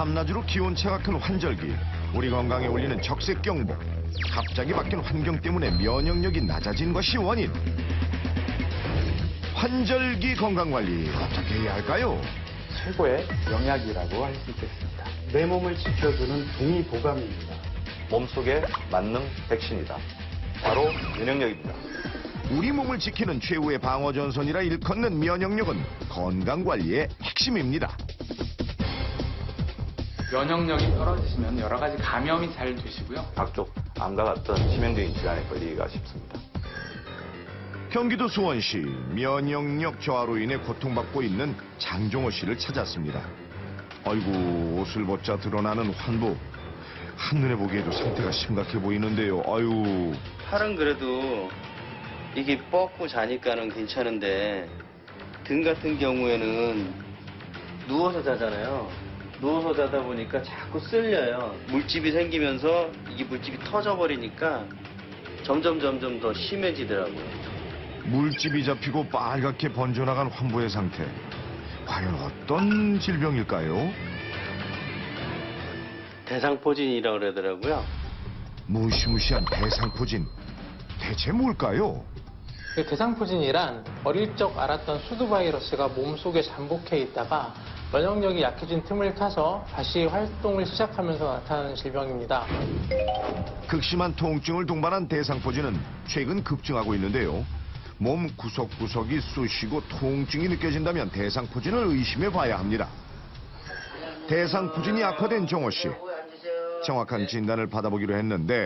밤낮으로 기온차가 큰 환절기, 우리 건강에 울리는 적색경보, 갑자기 바뀐 환경 때문에 면역력이 낮아진 것이 원인. 환절기 건강관리 어떻게 해야 할까요? 최고의 영약이라고 할 수 있겠습니다. 내 몸을 지켜주는 동의보감입니다. 몸속의 만능 백신이다. 바로 면역력입니다. 우리 몸을 지키는 최후의 방어전선이라 일컫는 면역력은 건강관리의 핵심입니다. 면역력이 떨어지시면 여러 가지 감염이 잘 되시고요. 각종 암과 같은 치명적인 질환에 걸리기가 쉽습니다. 경기도 수원시 면역력 저하로 인해 고통받고 있는 장종호 씨를 찾았습니다. 아이고, 옷을 벗자 드러나는 환부. 한눈에 보기에도 상태가 심각해 보이는데요. 아유. 팔은 그래도 이게 뻗고 자니까는 괜찮은데 등 같은 경우에는 누워서 자잖아요. 누워서 자다 보니까 자꾸 쓸려요. 물집이 생기면서 이게 물집이 터져버리니까 점점 더 심해지더라고요. 물집이 잡히고 빨갛게 번져나간 환부의 상태. 과연 어떤 질병일까요? 대상포진이라고 그러더라고요. 무시무시한 대상포진. 대체 뭘까요? 대상포진이란 어릴 적 알았던 수두 바이러스가 몸속에 잠복해 있다가 면역력이 약해진 틈을 타서 다시 활동을 시작하면서 나타나는 질병입니다. 극심한 통증을 동반한 대상포진은 최근 급증하고 있는데요. 몸 구석구석이 쑤시고 통증이 느껴진다면 대상포진을 의심해 봐야 합니다. 대상포진이 악화된 정호 씨. 정확한 진단을 받아보기로 했는데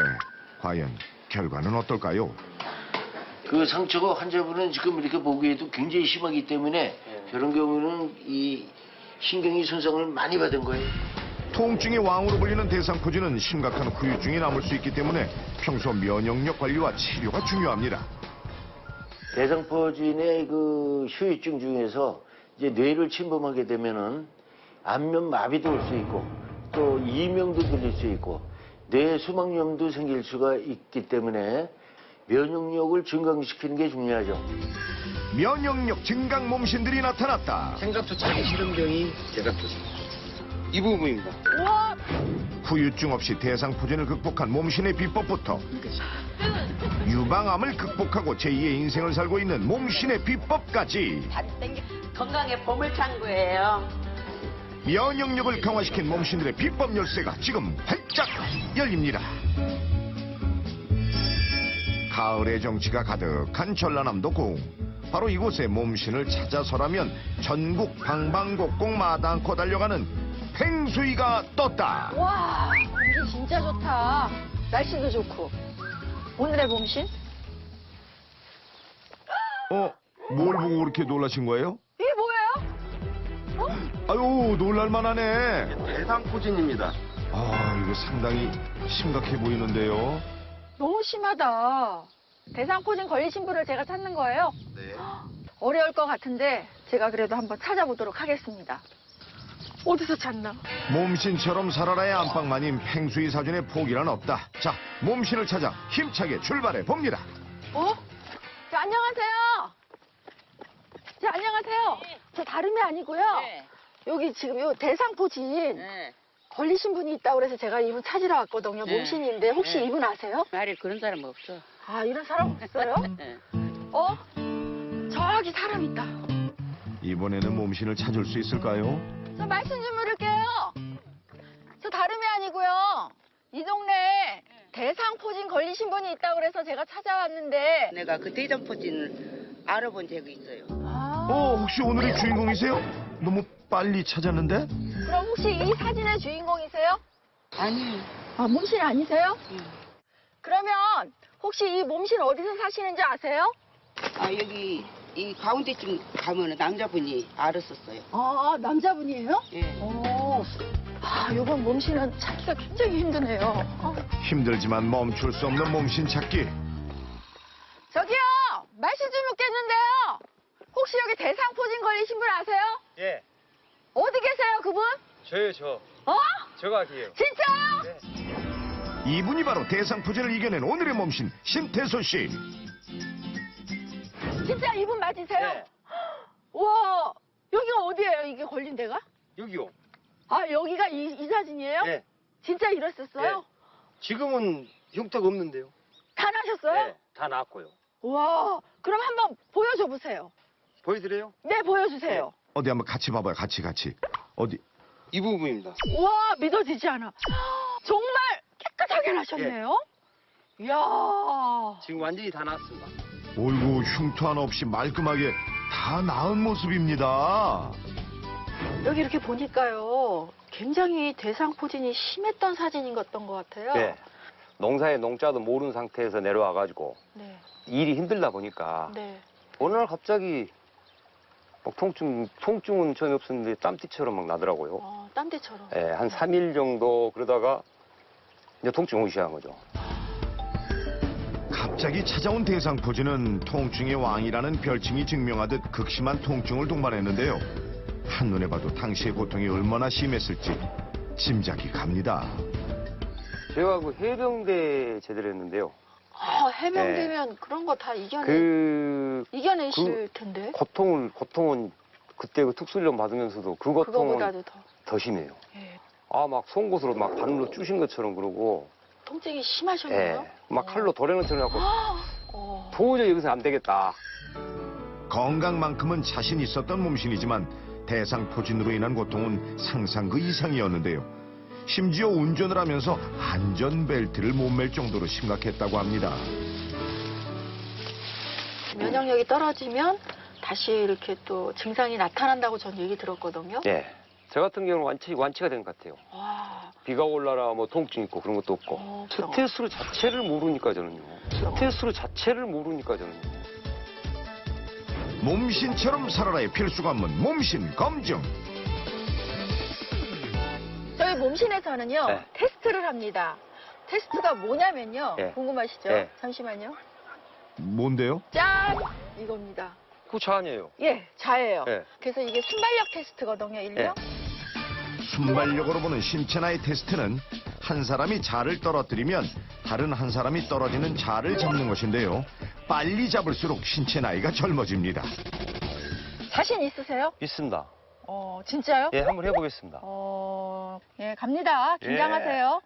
과연 결과는 어떨까요? 그 상처가 환자분은 지금 이렇게 보기에도 굉장히 심하기 때문에 저런 경우는 이 신경이 손상을 많이 받은 거예요. 통증의 왕으로 불리는 대상포진은 심각한 후유증이 남을 수 있기 때문에 평소 면역력 관리와 치료가 중요합니다. 대상포진의 그 후유증 중에서 이제 뇌를 침범하게 되면은 안면 마비도 올 수 있고 또 이명도 들릴 수 있고 뇌 수막염도 생길 수가 있기 때문에 면역력을 증강시키는 게 중요하죠. 면역력 증강 몸신들이 나타났다. 생각도 자기 싫은 병이 대상포진. 이 부분입니다. 후유증 없이 대상포진을 극복한 몸신의 비법부터 유방암을 극복하고 제2의 인생을 살고 있는 몸신의 비법까지 건강의 보물창고예요. 면역력을 강화시킨 몸신들의 비법 열쇠가 지금 활짝 열립니다. 가을의 정취가 가득한 전라남도 고흥. 바로 이곳에 몸신을 찾아서라면 전국 방방곡곡 마다않고 달려가는 팽수이가 떴다. 와, 공기 진짜 좋다. 날씨도 좋고. 오늘의 몸신? 뭘 보고 그렇게 놀라신 거예요? 이게 뭐예요? 아유, 놀랄만하네. 대상포진입니다. 아, 이거 상당히 심각해 보이는데요. 너무 심하다. 대상포진 걸리신 분을 제가 찾는 거예요? 네. 어려울 것 같은데 제가 그래도 한번 찾아보도록 하겠습니다. 어디서 찾나? 몸신처럼 살아라의 안방마님 팽수이 사준의 포기란 없다. 자, 몸신을 찾아 힘차게 출발해 봅니다. 안녕하세요. 안녕하세요. 저 다름이 아니고요. 네. 여기 지금 요 대상포진 네. 걸리신 분이 있다고 그래서 제가 이분 찾으러 왔거든요. 네. 몸신인데 혹시 네. 이분 아세요? 말이 그런 사람 없어. 아, 이런 사람 없어요? 네. 저기 사람 있다. 이번에는 몸신을 찾을 수 있을까요? 저 말씀 좀 물을게요. 저 다름이 아니고요. 이 동네에 대상포진 걸리신 분이 있다고 그래서 제가 찾아왔는데. 내가 그 대장포진을 알아본 적이 있어요. 혹시 오늘의 주인공이세요? 너무 빨리 찾았는데? 그럼 혹시 이 사진의 주인공이세요? 아니. 아, 몸신 아니세요? 응. 그러면 혹시 이 몸신 어디서 사시는지 아세요? 아, 여기 이 가운데쯤 가면은 남자분이 알았었어요. 아, 남자분이에요? 예. 아, 요번 몸신은 찾기가 굉장히 힘드네요. 힘들지만 멈출 수 없는 몸신 찾기. 저기요! 말씀 좀 묻겠는데요. 혹시 여기 대상포진 걸리신 분 아세요? 예, 어디 계세요, 그분? 저요. 저가 기요. 진짜요? 이분이 바로 대상포진을 이겨낸 오늘의 몸신 신태소 씨. 진짜 이분 맞으세요? 네. 와, 여기가 어디예요, 이게 걸린 데가? 여기요. 아, 여기가 이 사진이에요? 네. 진짜 이랬었어요? 네. 지금은 흉터가 없는데요. 다 나셨어요? 네, 다 나왔고요. 와, 그럼 한번 보여줘 보세요. 보여드려요? 네, 보여주세요. 어디 한번 같이 봐봐요. 같이. 어디? 이 부분입니다. 와, 믿어지지 않아. 정말 깨끗하게 나셨네요. 이야. 지금 완전히 다 나왔습니다. 어이구, 흉터 하나 없이 말끔하게 다 나은 모습입니다. 여기 이렇게 보니까요. 굉장히 대상포진이 심했던 사진인 것 같아요. 네. 농사의 농자도 모르는 상태에서 내려와가지고 네. 일이 힘들다 보니까 네. 어느 날 갑자기 막 통증은 전혀 없었는데 땀띠처럼 막 나더라고요. 땀띠처럼. 예, 한 3일 정도 그러다가 이제 통증이 오기 시작한 거죠. 갑자기 찾아온 대상포진은 통증의 왕이라는 별칭이 증명하듯 극심한 통증을 동반했는데요. 한눈에 봐도 당시의 고통이 얼마나 심했을지 짐작이 갑니다. 제가 그 해병대 제대를 했는데요. 해병대면 그런 거 다 이겨내실 텐데. 고통은 그때 그 특수훈련 받으면서도 그 고통은 그거보다도 더 심해요. 예. 아, 막 송곳으로 막 바늘로 쑤신 것처럼 그러고, 통증이 심하셨나요? 예, 막 칼로 도래는 것처럼 해갖고 도저히 여기서 안 되겠다. 건강만큼은 자신 있었던 몸신이지만 대상포진으로 인한 고통은 상상 그 이상이었는데요. 심지어 운전을 하면서 안전벨트를 못 맬 정도로 심각했다고 합니다. 면역력이 떨어지면 다시 이렇게 또 증상이 나타난다고 전 얘기 들었거든요. 예. 저 같은 경우는 완치가 된 것 같아요. 와. 비가 올라라 뭐 통증 있고 그런 것도 없고. 스트레스 자체를 모르니까 저는요. 몸신처럼 살아라의 필수 관문 몸신 검증. 저희 몸신에서는요. 네. 테스트를 합니다. 테스트가 뭐냐면요. 네. 궁금하시죠? 네. 잠시만요. 뭔데요? 짠! 이겁니다. 그 차 아니에요. 예, 자예요. 네. 그래서 이게 순발력 테스트거든요, 일명. 순발력으로 보는 신체 나이 테스트는 한 사람이 자를 떨어뜨리면 다른 한 사람이 떨어지는 자를 잡는 것인데요. 빨리 잡을수록 신체 나이가 젊어집니다. 자신 있으세요? 있습니다. 진짜요? 예, 한번 해보겠습니다. 예, 갑니다. 긴장하세요.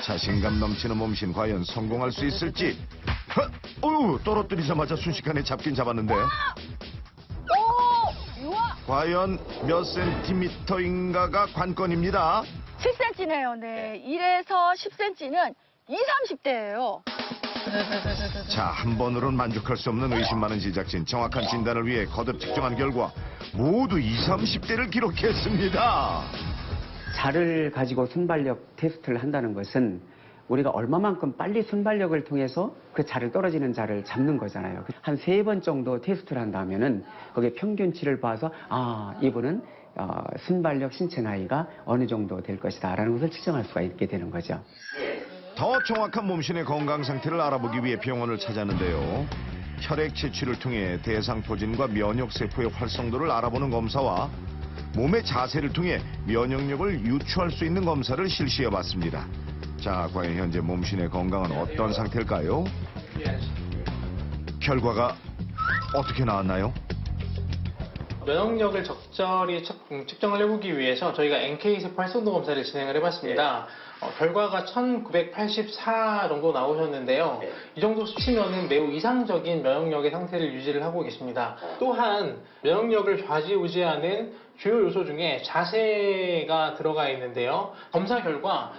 자신감 넘치는 몸신 과연 성공할 수 있을지. 어휴, 떨어뜨리자마자 순식간에 잡긴 잡았는데 오! 유아! 과연 몇 센티미터인가가 관건입니다. 7cm네요, 네. 1에서 10cm는 20, 30대예요. 자, 한 번으로는 만족할 수 없는 의심 많은 제작진. 정확한 진단을 위해 거듭 측정한 결과 모두 20, 30대를 기록했습니다. 자를 가지고 순발력 테스트를 한다는 것은 우리가 얼마만큼 빨리 순발력을 통해서 그 자를 떨어지는 자를 잡는 거잖아요. 한 3번 정도 테스트를 한다면은 거기에 평균치를 봐서 이분은 순발력 신체 나이가 어느 정도 될 것이다 라는 것을 측정할 수가 있게 되는 거죠. 더 정확한 몸신의 건강 상태를 알아보기 위해 병원을 찾았는데요. 혈액 채취를 통해 대상포진과 면역세포의 활성도를 알아보는 검사와 몸의 자세를 통해 면역력을 유추할 수 있는 검사를 실시해봤습니다. 자, 과연 현재 몸신의 건강은 어떤 상태일까요? 결과가 어떻게 나왔나요? 면역력을 적절히 측정을 해보기 위해서 저희가 NK세포 활성도 검사를 진행을 해봤습니다. 결과가 1984 정도 나오셨는데요. 이 정도 수치면은 매우 이상적인 면역력의 상태를 유지를 하고 계십니다. 또한 면역력을 좌지우지하는 주요 요소 중에 자세가 들어가 있는데요. 검사 결과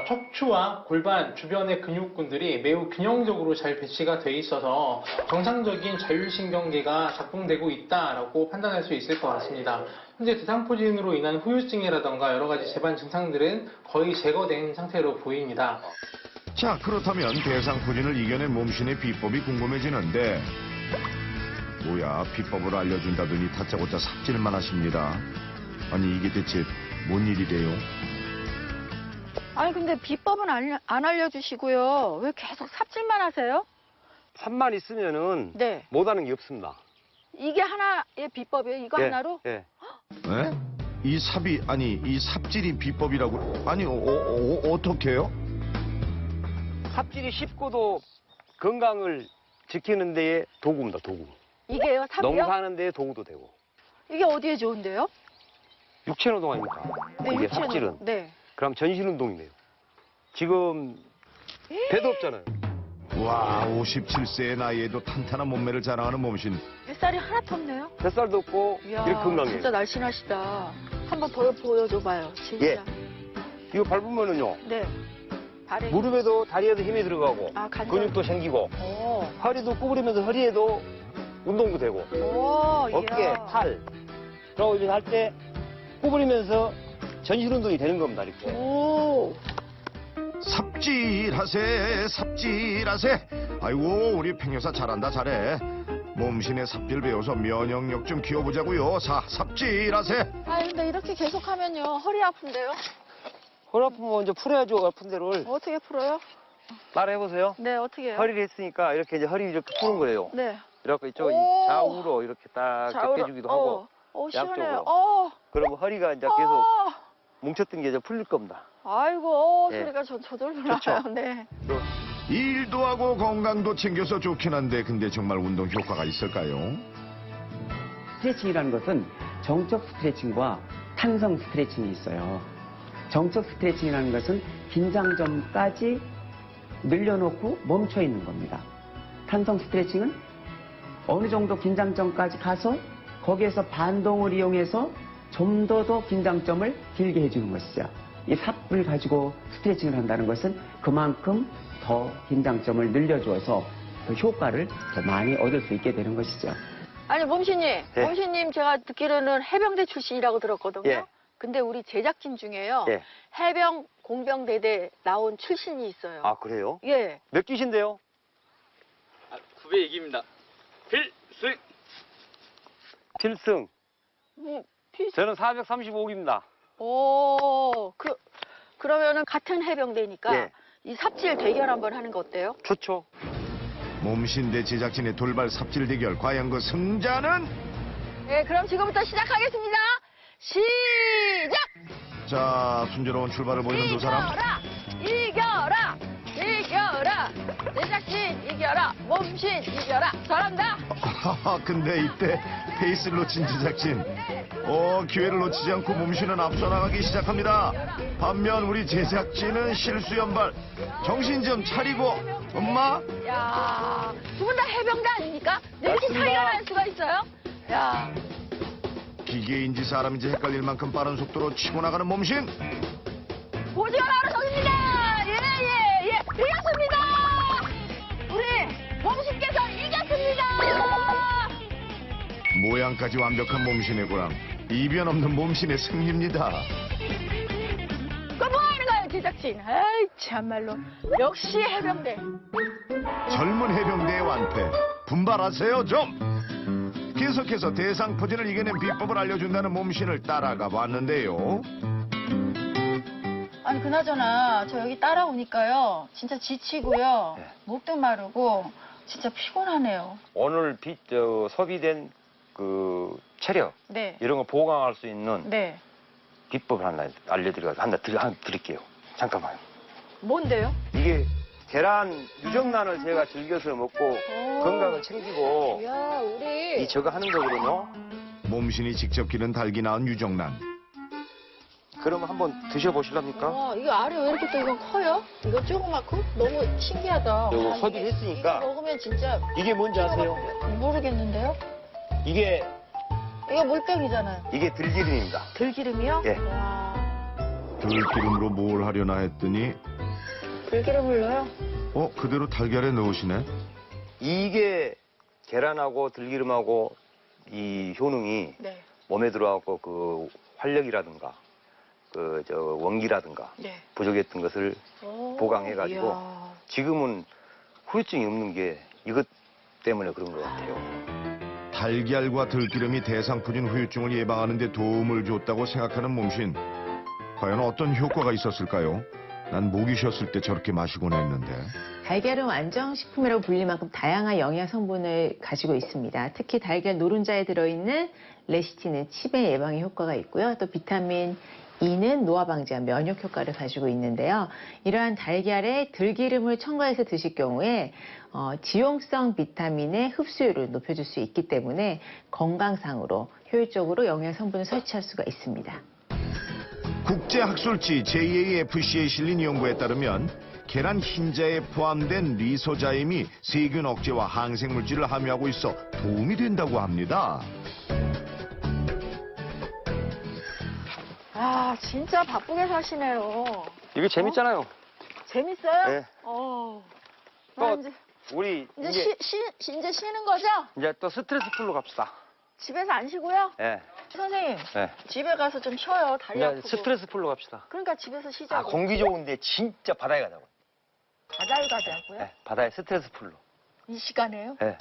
척추와 골반 주변의 근육군들이 매우 균형적으로 잘 배치가 돼 있어서 정상적인 자율신경계가 작동되고 있다라고 판단할 수 있을 것 같습니다. 현재 대상포진으로 인한 후유증이라던가 여러 가지 재반 증상들은 거의 제거된 상태로 보입니다. 자, 그렇다면 대상포진을 이겨낸 몸신의 비법이 궁금해지는데 뭐야, 비법을 알려준다더니 다짜고짜 삽질만 하십니다. 아니, 이게 대체 뭔 일이래요? 아니, 근데 비법은 안 알려주시고요. 왜 계속 삽질만 하세요? 삽만 있으면은 네. 못하는 게 없습니다. 이게 하나의 비법이에요? 이거 하나로? 예. 에? 이 삽이, 아니, 이 삽질이 비법이라고? 아니, 어떻게요? 삽질이 쉽고도 건강을 지키는 데에 도구입니다, 도구. 이게요? 삽이요? 농사하는 데에 도구도 되고. 이게 어디에 좋은데요? 육체 노동 아닙니까? 네, 이게 육체는- 삽질은. 네. 그럼 전신 운동이네요. 지금 배도 없잖아요. 와, 57세의 나이에도 탄탄한 몸매를 자랑하는 몸신. 뱃살이 하나도 없네요. 뱃살도 없고 이야, 이렇게 건강해요. 진짜 날씬하시다. 한번 보여줘봐요, 진짜. 예. 이거 밟으면은요. 네. 다리. 무릎에도 다리에도 힘이 들어가고 아, 관절. 근육도 생기고 오. 허리도 구부리면서 허리에도 운동도 되고 오, 어깨, 이야. 팔 그리고 이제 할 때 구부리면서 전신 운동이 되는 겁니다. 이렇게. 오. 삽질하세, 삽질하세. 아이고, 우리 팽여사 잘한다, 잘해. 몸신의 삽질 배워서 면역력 좀 키워보자고요. 삽질하세. 아, 근데 이렇게 계속하면요, 허리 아픈데요? 허리 아프면 이제 풀어야죠. 아픈 데를. 어떻게 풀어요? 따라 해보세요. 네, 어떻게 해요? 허리를 했으니까 이렇게 이제 허리 이렇게 푸는 거예요. 네. 이렇게 이쪽 오. 좌우로 이렇게 딱 껴주기도 하고 시원해요. 양쪽으로. 그러면 허리가 이제 계속 어. 뭉쳤던 게 이제 풀릴 겁니다. 아이고, 예. 소리가 저절로 좋죠. 나요. 네. 일도 하고 건강도 챙겨서 좋긴 한데 근데 정말 운동 효과가 있을까요? 스트레칭이라는 것은 정적 스트레칭과 탄성 스트레칭이 있어요. 정적 스트레칭이라는 것은 긴장점까지 늘려놓고 멈춰 있는 겁니다. 탄성 스트레칭은 어느 정도 긴장점까지 가서 거기에서 반동을 이용해서 좀 더 긴장점을 길게 해주는 것이죠. 이 삽을 가지고 스트레칭을 한다는 것은 그만큼 더 긴장점을 늘려주어서 그 효과를 더 많이 얻을 수 있게 되는 것이죠. 아니, 몸신님. 예. 몸신님, 제가 듣기로는 해병대 출신이라고 들었거든요. 예. 근데 우리 제작진 중에요. 예. 해병 공병대대 나온 출신이 있어요. 아, 그래요? 예. 몇 기신데요? 900이깁니다. 필승! 필승. 필승. 저는 435기입니다. 오, 그러면은 같은 해병대니까 예. 이 삽질 대결 한번 하는 거 어때요? 좋죠. 몸신 대 제작진의 돌발 삽질 대결. 과연 그 승자는? 네, 그럼 지금부터 시작하겠습니다. 시작! 자, 순조로운 출발을 보이는 두 사람. 이겨라! 이겨라! 제작진 이겨라! 몸신 이겨라! 잘한다! 근데 이때 페이스를 놓친 제작진. 기회를 놓치지 않고 몸신은 앞서 나가기 시작합니다. 반면 우리 제작진은 실수 연발. 정신 좀 차리고, 엄마. 야, 두 분 다 해병대 아닙니까? 이렇게 차이가 날 수가 있어요? 야, 기계인지 사람인지 헷갈릴 만큼 빠른 속도로 치고 나가는 몸신. 보지가 바로 저입니다. 예. 이겼습니다. 우리 몸신께서 이겼습니다. 모양까지 완벽한 몸신의 고랑. 이변 없는 몸신의 승리입니다. 그거 뭐 하는 거예요, 제작진? 아이, 참말로. 역시 해병대. 젊은 해병대의 완패. 분발하세요, 좀. 계속해서 대상포진을 이겨낸 비법을 알려준다는 몸신을 따라가 봤는데요. 아니, 그나저나, 저 여기 따라오니까요. 진짜 지치고요. 네. 목도 마르고, 진짜 피곤하네요. 오늘 소비된 그 체력 네. 이런 거 보강할 수 있는 네. 비법을 하나 드릴게요. 잠깐만요. 뭔데요? 이게 계란 유정란을 제가 즐겨서 먹고 건강을 챙기고 이야, 우리. 저거 하는 거거든요. 몸신이 직접 기른 닭이 낳은 유정란. 그럼 한번 드셔보실랍니까? 와, 이거 알이 왜 이렇게 또 이건 커요? 이거 조그맣고? 너무 신기하다. 이거 아, 소비했으니까. 이거 먹으면 진짜 이게 뭔지 아세요? 모르겠는데요? 이게 이거 물병이잖아요. 이게 들기름입니다. 들기름이요? 예. 와, 들기름으로 뭘 하려나 했더니 들기름을 넣어요? 그대로 달걀에 넣으시네. 이게 계란하고 들기름하고 이 효능이 네. 몸에 들어가고 그 활력이라든가 원기라든가 네. 부족했던 것을 오, 보강해가지고 이야. 지금은 후유증이 없는 게 이것 때문에 그런 것 같아요. 달걀과 들기름이 대상포진 후유증을 예방하는 데 도움을 줬다고 생각하는 몸신. 과연 어떤 효과가 있었을까요? 난 목이 쉬었을 때 저렇게 마시곤 했는데. 달걀은 완정식품이라고 불릴 만큼 다양한 영양 성분을 가지고 있습니다. 특히 달걀 노른자에 들어있는 레시틴은 치매 예방에 효과가 있고요. 또 비타민 E는 노화 방지와 면역 효과를 가지고 있는데요. 이러한 달걀에 들기름을 첨가해서 드실 경우에 지용성 비타민의 흡수율을 높여줄 수 있기 때문에 건강상으로 효율적으로 영양 성분을 섭취할 수가 있습니다. 국제학술지 JAFC에 실린 연구에 따르면 계란 흰자에 포함된 리소자임이 세균 억제와 항생물질을 함유하고 있어 도움이 된다고 합니다. 아, 진짜 바쁘게 사시네요. 이게 재밌잖아요. 재밌어요? 네. 나 또 이제 우리 이제 이제 쉬는 거죠? 이제 또 스트레스 풀러 갑시다. 집에서 안 쉬고요? 예. 선생님, 예. 집에 가서 좀 쉬어요. 다리 아프고. 스트레스 풀러 갑시다. 그러니까 집에서 쉬자고. 아, 공기 좋은데 진짜 바다에 가자고. 바다에 가자고요? 예. 바다에 스트레스 풀러. 이 시간에요? 예.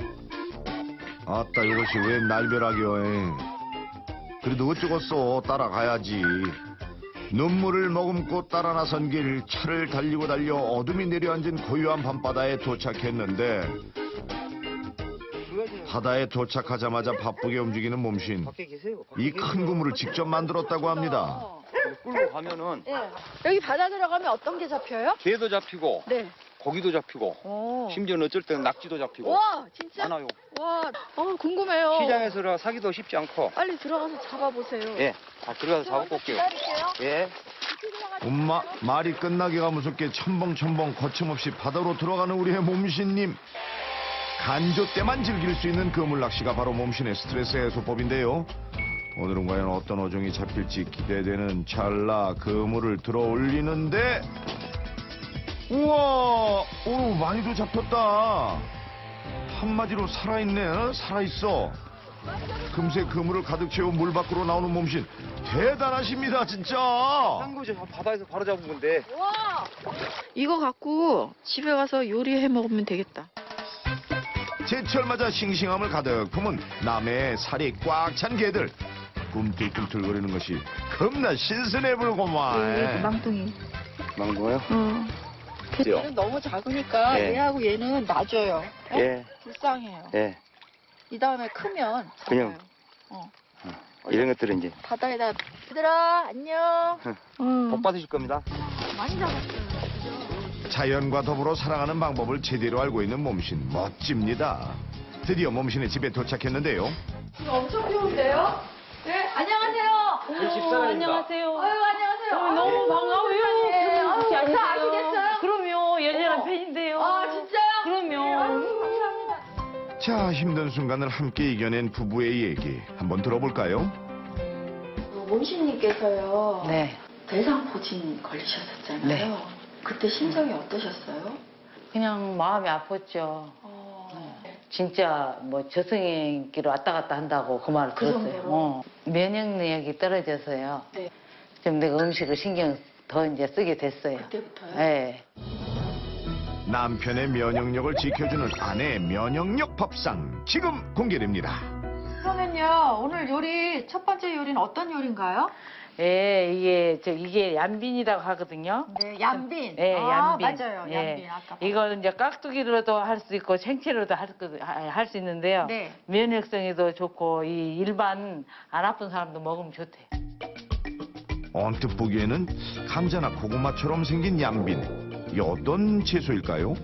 아따 이것이 왜 날벼락이여. 그래도 어쩌겠어. 따라가야지. 눈물을 머금고 따라 나선 길 차를 달리고 달려 어둠이 내려앉은 고요한 밤바다에 도착했는데 바다에 도착하자마자 바쁘게 움직이는 몸신. 이 큰 그물을 직접 만들었다고 합니다. 끌고 가면은 예. 여기 바다 들어가면 어떤 게 잡혀요? 개도 잡히고 네. 고기도 잡히고 오. 심지어는 어쩔 때는 낙지도 잡히고 와, 진짜? 많아요. 와, 궁금해요. 시장에서 사기도 쉽지 않고. 빨리 들어가서 잡아보세요. 예. 들어가서 잡아볼게요. 기다릴게요. 예. 엄마 말이 끝나기가 무섭게 첨벙첨벙 거침없이 바다로 들어가는 우리의 몸신님. 간조 때만 즐길 수 있는 그물 낚시가 바로 몸신의 스트레스 해소법인데요. 오늘은 과연 어떤 어종이 잡힐지 기대되는 찰나 그물을 들어 올리는데 우와! 오 많이도 잡혔다. 한마디로 살아있네. 살아있어. 금세 그물을 가득 채워 물 밖으로 나오는 몸신 대단하십니다 진짜. 한 거죠. 바다에서 바로 잡은 건데. 와, 이거 갖고 집에 가서 요리해 먹으면 되겠다. 제철 맞아 싱싱함을 가득 품은 남해의 살이 꽉 찬 개들. 꿈틀꿈틀거리는 것이 겁나 신선해 불고만. 망둥이. 망고요? 걔는 너무 작으니까 예. 얘하고 얘는 낮아요. 어? 예. 불쌍해요. 예. 이 다음에 크면 그냥. 잡아요. 이런 것들은 이제 바다에다 얘들아 안녕. 복 받으실 겁니다. 많이 잡았어요. 자연과 더불어 살아가는 방법을 제대로 알고 있는 몸신 멋집니다. 드디어 몸신의 집에 도착했는데요. 엄청 좋은데요? 네, 안녕하세요. 우리 집사람입니다. 안녕하세요. 아유, 안녕하세요. 너무 반가워요. 아유, 다 아시겠어요? 그럼요. 연연한 팬인데요. 아, 진짜요? 그럼요. 감사합니다. 자 힘든 순간을 함께 이겨낸 부부의 얘기 한번 들어볼까요? 몸신님께서요. 네. 대상포진 걸리셨었잖아요. 네. 그때 심정이 어떠셨어요? 그냥 마음이 아팠죠. 진짜 뭐 저승행기로 왔다 갔다 한다고 그 말을 그 들었어요. 정도로? 면역력이 떨어져서요. 네. 좀 내가 음식을 신경 더 이제 쓰게 됐어요. 그때부터요? 네. 남편의 면역력을 지켜주는 아내의 면역력 밥상 지금 공개됩니다. 그러면요, 오늘 요리, 첫 번째 요리는 어떤 요리인가요? 예, 이게 얀빈이라고 하거든요. 네, 얀빈. 예, 얀빈. 맞아요. 예. 얀빈. 아까. 이걸 이제 깍두기로도 할 수 있고 생채로도 할 수 있는데요. 네. 면역성에도 좋고 이 일반 안 아픈 사람도 먹으면 좋대. 언뜻 보기에는 감자나 고구마처럼 생긴 얀빈. 이게 어떤 채소일까요?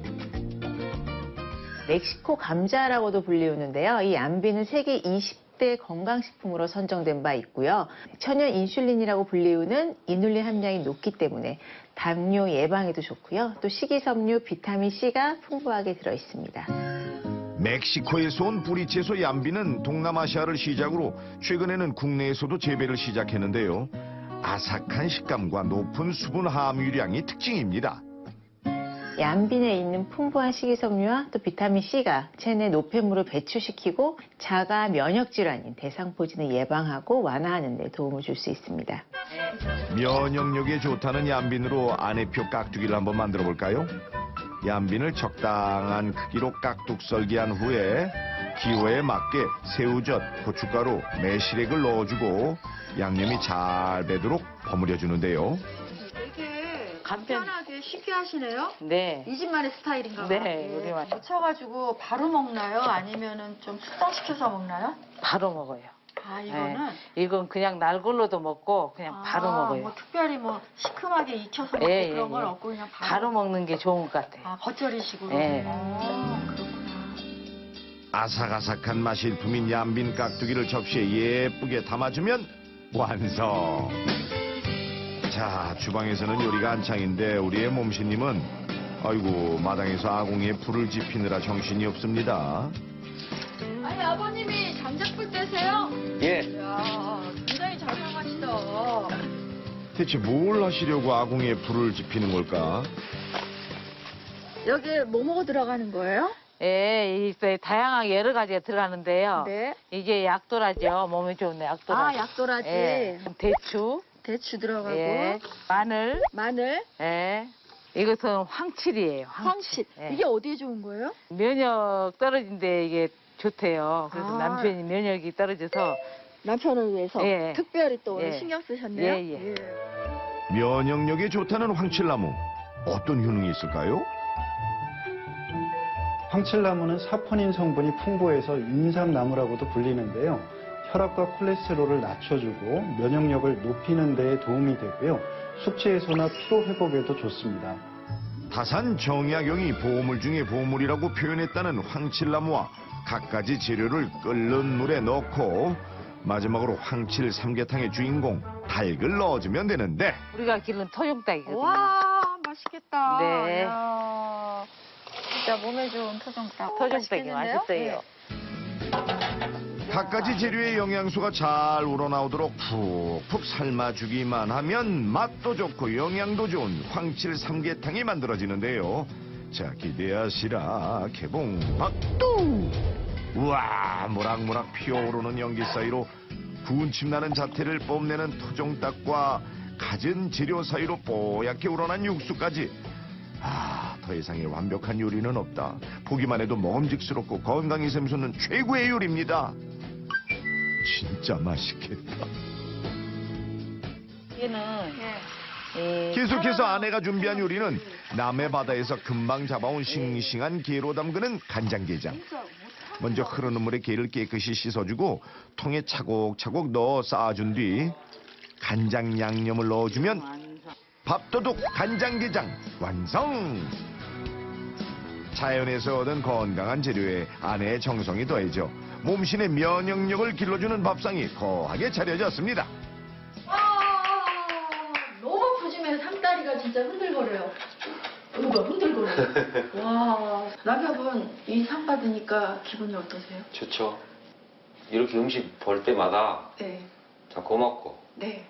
멕시코 감자라고도 불리우는데요. 이 얀빈은 세계 20대 건강식품으로 선정된 바 있고요. 천연 인슐린이라고 불리우는 이눌린 함량이 높기 때문에 당뇨 예방에도 좋고요. 또 식이섬유, 비타민 C가 풍부하게 들어 있습니다. 멕시코에서 온 뿌리채소 얀빈은 동남아시아를 시작으로 최근에는 국내에서도 재배를 시작했는데요. 아삭한 식감과 높은 수분 함유량이 특징입니다. 얀빈에 있는 풍부한 식이섬유와 또 비타민 C가 체내 노폐물을 배출시키고 자가 면역 질환인 대상포진을 예방하고 완화하는 데 도움을 줄 수 있습니다. 면역력에 좋다는 얀빈으로 아내표 깍두기를 한번 만들어 볼까요? 얀빈을 적당한 크기로 깍둑 썰기한 후에 기호에 맞게 새우젓, 고춧가루, 매실액을 넣어주고 양념이 잘 배도록 버무려 주는데요. 되게 간편하게 쉽게 하시네요. 네. 이 집만의 스타일인가 봐요. 네, 우리만. 데쳐가지고 바로 먹나요? 아니면은 좀 숙성시켜서 먹나요? 바로 먹어요. 아, 이거는? 네. 이건 그냥 날골로도 먹고 그냥 바로 먹어요. 뭐 특별히 뭐 시큼하게 익혀서 먹고 예, 그런 예, 건 예. 없고 그냥 바로 먹는 게 좋은 것 같아요. 아, 겉절이식으로? 예. 그렇구나. 아삭아삭한 맛이 일품인 얀빈 깍두기를 접시에 예쁘게 담아주면 완성. 자, 주방에서는 요리가 한창인데 우리의 몸신님은 아이고 마당에서 아궁이에 불을 지피느라 정신이 없습니다. 아니 아버님이 장작불 떼세요? 예. 이야, 굉장히 잘 사가시다. 대체 뭘 하시려고 아궁이에 불을 지피는 걸까? 여기 뭐뭐 들어가는 거예요? 예, 있어요. 다양하게 여러 가지가 들어가는데요. 네. 이게 약도라죠. 몸에 좋은 약도라지. 아, 약도라지. 예. 대추. 대추 들어가고. 예. 마늘. 마늘. 예. 이것은 황칠이에요. 황칠. 예. 이게 어디에 좋은 거예요? 면역 떨어진데 이게 좋대요. 그래서 아. 남편이 면역이 떨어져서 남편을 위해서 예. 특별히 또 오늘 예. 신경 쓰셨네요. 예, 예. 면역력에 좋다는 황칠나무. 어떤 효능이 있을까요? 황칠나무는 사포닌 성분이 풍부해서 인삼나무라고도 불리는데요. 혈압과 콜레스테롤을 낮춰주고 면역력을 높이는 데 도움이 되고요. 숙취 해소나 피로 회복에도 좋습니다. 다산 정약용이 보물 중의 보물이라고 표현했다는 황칠나무와 갖가지 재료를 끓는 물에 넣고 마지막으로 황칠 삼계탕의 주인공 닭을 넣어주면 되는데 우리가 기른 토종닭이거든요. 와, 맛있겠다. 네. 이야, 진짜 몸에 좋은 토종닭. 토종닭이 맛있어요. 갖가지 재료의 영양소가 잘 우러나오도록 푹푹 삶아주기만 하면 맛도 좋고 영양도 좋은 황칠 삼계탕이 만들어지는데요. 자, 기대하시라. 개봉 박두. 우와, 모락모락 피어오르는 연기 사이로 군침 나는 자태를 뽐내는 토종닭과 갖은 재료 사이로 뽀얗게 우러난 육수까지. 아, 더 이상의 완벽한 요리는 없다. 보기만 해도 먹음직스럽고 건강이 샘솟는 최고의 요리입니다. 진짜 맛있겠다. 얘는 계속해서 아내가 준비한 요리는 남해 바다에서 금방 잡아온 싱싱한 게로 담그는 간장게장. 먼저 흐르는 물에 게를 깨끗이 씻어주고 통에 차곡차곡 넣어 쌓아준 뒤 간장 양념을 넣어주면 밥도둑 간장게장 완성! 자연에서 얻은 건강한 재료에 아내의 정성이 더해져 몸신의 면역력을 길러주는 밥상이 거하게 차려졌습니다. 너무 푸짐해서 상다리가 진짜 흔들거려요. 이거 흔들거려요. 와, 남편분 이 상 받으니까 기분이 어떠세요? 좋죠. 이렇게 음식 볼 때마다 네. 참 고맙고 네.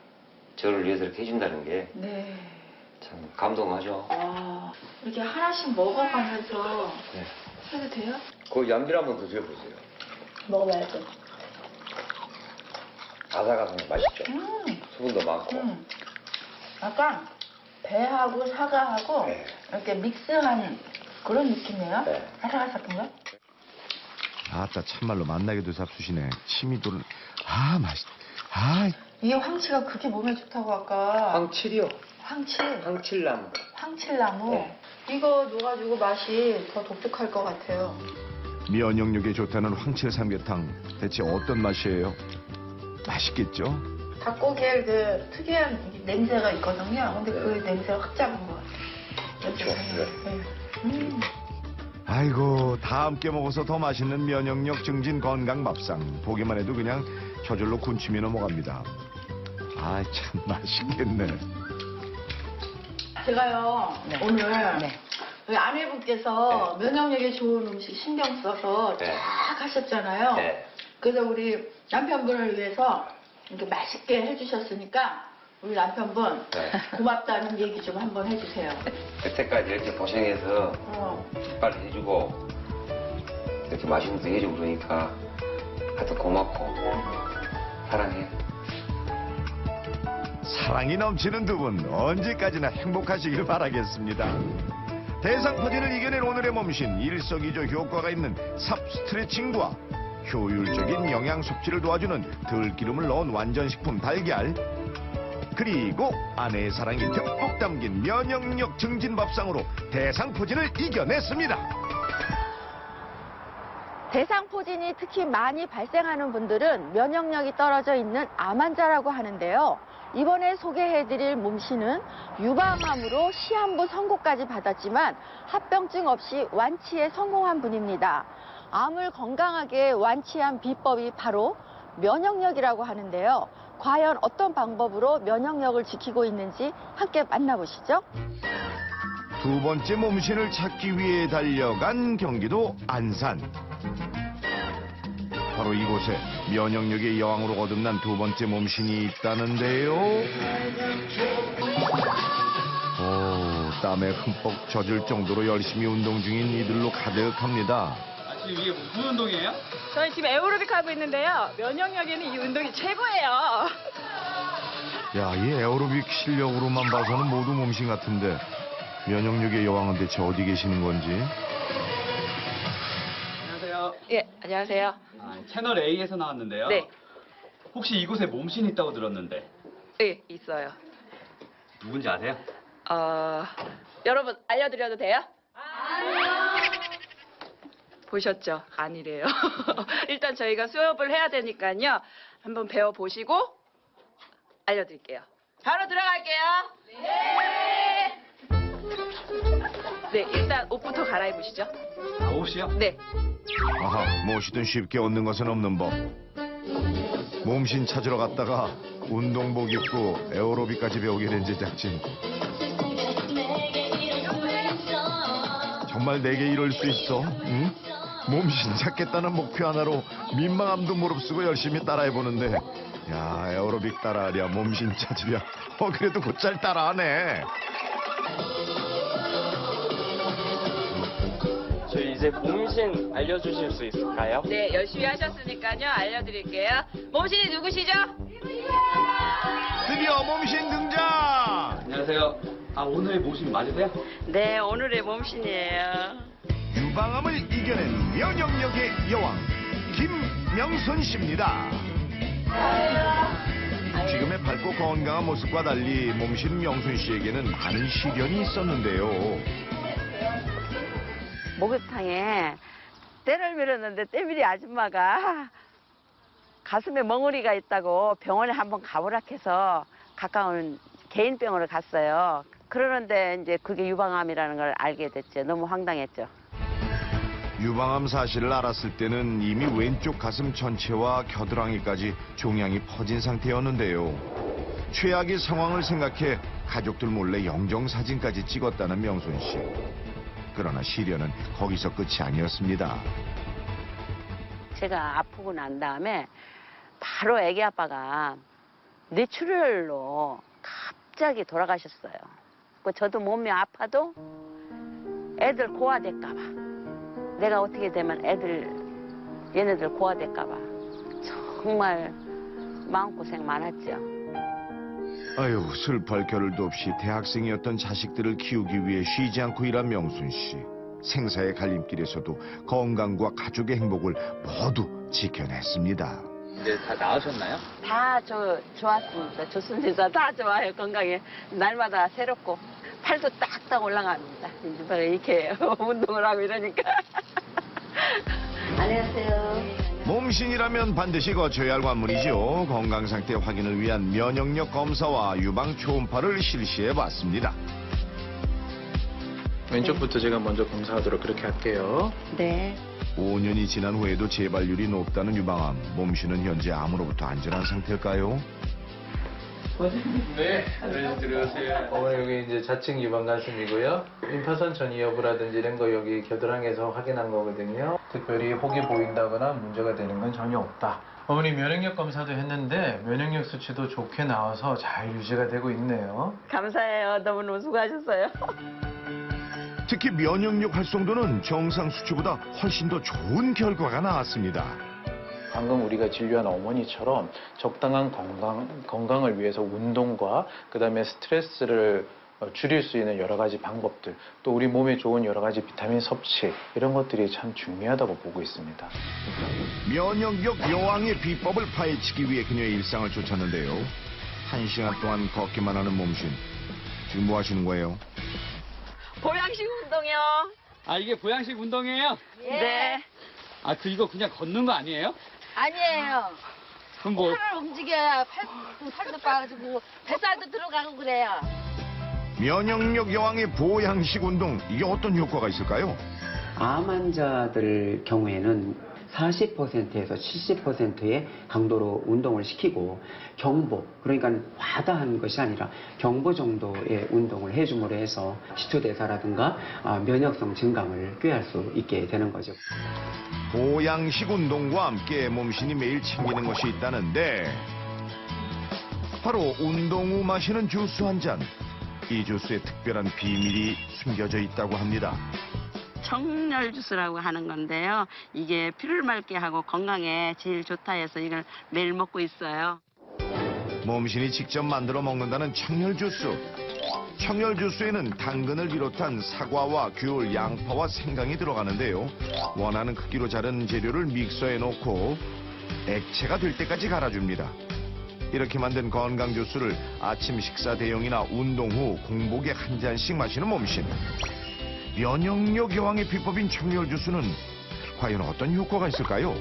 저를 위해서 이렇게 해준다는 게 참 네. 감동하죠. 와, 이렇게 하나씩 먹어가면서 네. 해도 돼요? 그 양귀를 한번 드셔보세요. 먹어봐야죠. 아삭아삭 맛있죠. 수분도 많고. 약간 배하고 사과하고 네. 이렇게 믹스한 그런 느낌이에요. 네. 아삭아삭한가? 아따 참말로 만나기도 삽수시네. 침이 도는. 아 맛있. 아 이게 황치가 그렇게 몸에 좋다고 아까. 황칠이요. 황칠. 황칠나무. 황칠나무. 네. 이거 넣어가지고 맛이 더 독특할 것 같아요. 면역력에 좋다는 황칠 삼계탕. 대체 어떤 맛이에요? 맛있겠죠? 닭고기에 그 특이한 냄새가 있거든요. 근데 그 냄새가 확 잡은 것 같아요. 네. 아이고 다 함께 먹어서 더 맛있는 면역력 증진 건강 밥상. 보기만 해도 그냥 저절로 군침이 넘어갑니다. 아 참 맛있겠네. 제가요 오늘 우리 아내분께서 면역력에 좋은 음식 신경 써서 쫙 하셨잖아요. 그래서 우리 남편분을 위해서 이렇게 맛있게 해주셨으니까 우리 남편분 고맙다는 얘기 좀 한번 해주세요. 여태까지 이렇게 고생해서 빨리 해주고 이렇게 맛있는 거 해주고 그러니까 하여튼 고맙고 사랑해. 사랑이 넘치는 두 분 언제까지나 행복하시길 바라겠습니다. 대상포진을 이겨낸 오늘의 몸신 일석이조 효과가 있는 삽 스트레칭과 효율적인 영양 섭취를 도와주는 들기름을 넣은 완전식품 달걀, 그리고 아내의 사랑이 듬뿍 담긴 면역력 증진 밥상으로 대상포진을 이겨냈습니다. 대상포진이 특히 많이 발생하는 분들은 면역력이 떨어져 있는 암 환자라고 하는데요. 이번에 소개해드릴 몸신은 유방암으로 시한부 선고까지 받았지만 합병증 없이 완치에 성공한 분입니다. 암을 건강하게 완치한 비법이 바로 면역력이라고 하는데요. 과연 어떤 방법으로 면역력을 지키고 있는지 함께 만나보시죠. 두 번째 몸신을 찾기 위해 달려간 경기도 안산. 바로 이곳에 면역력의 여왕으로 거듭난 두 번째 몸신이 있다는데요. 오, 땀에 흠뻑 젖을 정도로 열심히 운동 중인 이들로 가득합니다. 지금 이게 무슨 운동이에요? 저희 지금 에어로빅 하고 있는데요. 면역력에는 이 운동이 최고예요. 야, 이 에어로빅 실력으로만 봐서는 모두 몸신 같은데 면역력의 여왕은 대체 어디 계시는 건지. 안녕하세요. 예, 안녕하세요. 채널 A에서 나왔는데요. 네. 혹시 이곳에 몸신이 있다고 들었는데 예, 있어요. 누군지 아세요? 여러분 알려드려도 돼요? 보셨죠? 아니래요. 일단 저희가 수업을 해야 되니까요. 한번 배워보시고 알려드릴게요. 바로 들어갈게요. 네. 네, 일단 옷부터 갈아입으시죠. 아, 옷이요? 네. 아하, 무엇이든 쉽게 얻는 것은 없는 법. 몸신 찾으러 갔다가 운동복 입고 에어로빅까지 배우게 된 제작진. 정말 내게 이럴 수 있어? 응? 몸신 찾겠다는 목표 하나로 민망함도 무릅쓰고 열심히 따라해보는데, 야, 에어로빅 따라하랴 몸신 찾으랴, 그래도 곧잘 따라하네. 저 이제 몸신 알려주실 수 있을까요? 네, 열심히 하셨으니까요. 알려드릴게요. 몸신이 누구시죠? 드디어 몸신 등장! 안녕하세요. 아, 오늘의 몸신 맞으세요? 네, 오늘의 몸신이에요. 유방암을 이겨낸 면역력의 여왕 김명선 씨입니다. 지금의 밝고 건강한 모습과 달리 몸신 명순 씨에게는 많은 시련이 있었는데요. 목욕탕에 때를 밀었는데 때밀이 아줌마가 가슴에 멍어리가 있다고 병원에 한번 가보라 해서 가까운 개인병원을 갔어요. 그러는데 이제 그게 유방암이라는 걸 알게 됐죠. 너무 황당했죠. 유방암 사실을 알았을 때는 이미 왼쪽 가슴 전체와 겨드랑이까지 종양이 퍼진 상태였는데요. 최악의 상황을 생각해 가족들 몰래 영정사진까지 찍었다는 명순 씨. 그러나 시련은 거기서 끝이 아니었습니다. 제가 아프고 난 다음에 바로 애기 아빠가 뇌출혈로 갑자기 돌아가셨어요. 저도 몸이 아파도 애들 고아될까 봐. 내가 어떻게 되면 얘네들 고아될까 봐. 정말 마음고생 많았죠. 아유, 슬퍼할 겨를도 없이 대학생이었던 자식들을 키우기 위해 쉬지 않고 일한 명순 씨. 생사의 갈림길에서도 건강과 가족의 행복을 모두 지켜냈습니다. 이제 다 나으셨나요? 다 좋았습니다. 좋습니다. 다 좋아요. 건강에. 날마다 새롭고 팔도 딱딱 올라갑니다. 이제 이렇게 운동을 하고 이러니까. 안녕하세요. 몸신이라면 반드시 거쳐야 할 관문이죠. 건강 상태 확인을 위한 면역력 검사와 유방 초음파를 실시해봤습니다. 왼쪽부터 제가 먼저 검사하도록 그렇게 할게요. 네. 5년이 지난 후에도 재발률이 높다는 유방암. 몸신은 현재 암으로부터 안전한 상태일까요? 네, 들어오세요. 어머니 여기 이제 자측 유방 가슴이고요. 임파선 전이 여부라든지 이런 거 여기 겨드랑이에서 확인한 거거든요. 특별히 혹이 보인다거나 문제가 되는 건 전혀 없다. 어머니 면역력 검사도 했는데 면역력 수치도 좋게 나와서 잘 유지가 되고 있네요. 감사해요. 너무너무 수고하셨어요. 특히 면역력 활성도는 정상 수치보다 훨씬 더 좋은 결과가 나왔습니다. 방금 우리가 진료한 어머니처럼 적당한 건강을 위해서 운동과 그다음에 스트레스를 줄일 수 있는 여러 가지 방법들, 또 우리 몸에 좋은 여러 가지 비타민 섭취, 이런 것들이 참 중요하다고 보고 있습니다. 면역력 여왕의 비법을 파헤치기 위해 그녀의 일상을 쫓았는데요. 1시간 동안 걷기만 하는 몸신. 지금 뭐 하시는 거예요? 보양식 운동이요. 아, 이게 보양식 운동이에요? 네. 아, 이거 그냥 걷는 거 아니에요? 아니에요. 그럼 뭐? 팔을 움직여야 살도 빠지고 뱃살도 들어가고 그래요. 면역력 여왕의 보양식 운동, 이게 어떤 효과가 있을까요? 암 환자들 경우에는 40%에서 70%의 강도로 운동을 시키고 경보, 그러니까 과다한 것이 아니라 경보 정도의 운동을 해줌으로 해서 기초대사라든가 면역성 증강을 꾀할 수 있게 되는 거죠. 보양식 운동과 함께 몸신이 매일 챙기는 것이 있다는데 바로 운동 후 마시는 주스 한 잔. 이 주스에 특별한 비밀이 숨겨져 있다고 합니다. 청열 주스라고 하는 건데요. 이게 피를 맑게 하고 건강에 제일 좋다 해서 이걸 매일 먹고 있어요. 몸신이 직접 만들어 먹는다는 청열 주스. 청열 주스에는 당근을 비롯한 사과와 귤, 양파와 생강이 들어가는데요. 원하는 크기로 자른 재료를 믹서에 넣고 액체가 될 때까지 갈아줍니다. 이렇게 만든 건강 주스를 아침 식사 대용이나 운동 후 공복에 한 잔씩 마시는 몸신. 면역력 여왕의 비법인 청열 주스는 과연 어떤 효과가 있을까요?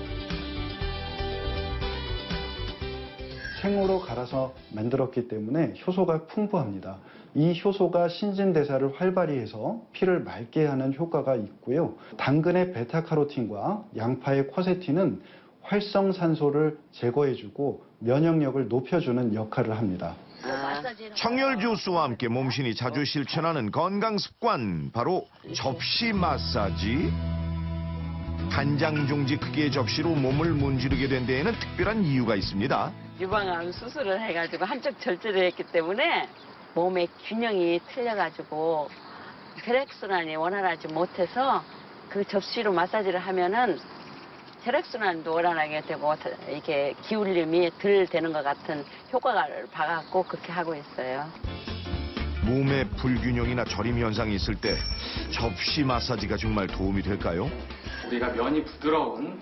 생으로 갈아서 만들었기 때문에 효소가 풍부합니다. 이 효소가 신진대사를 활발히 해서 피를 맑게 하는 효과가 있고요. 당근의 베타카로틴과 양파의 쿼세틴은 활성산소를 제거해주고 면역력을 높여주는 역할을 합니다. 청열 주스와 함께 몸신이 자주 실천하는 건강 습관, 바로 접시 마사지. 간장 종지 크기의 접시로 몸을 문지르게 된 데에는 특별한 이유가 있습니다. 유방암 수술을 해가지고 한쪽 절제를 했기 때문에 몸의 균형이 틀려가지고 혈액순환이 원활하지 못해서 그 접시로 마사지를 하면은 혈액순환도 원활하게 되고 이렇게 기울림이 덜 되는 것 같은 효과를 봐갖고 그렇게 하고 있어요. 몸의 불균형이나 저림 현상이 있을 때 접시 마사지가 정말 도움이 될까요? 우리가 면이 부드러운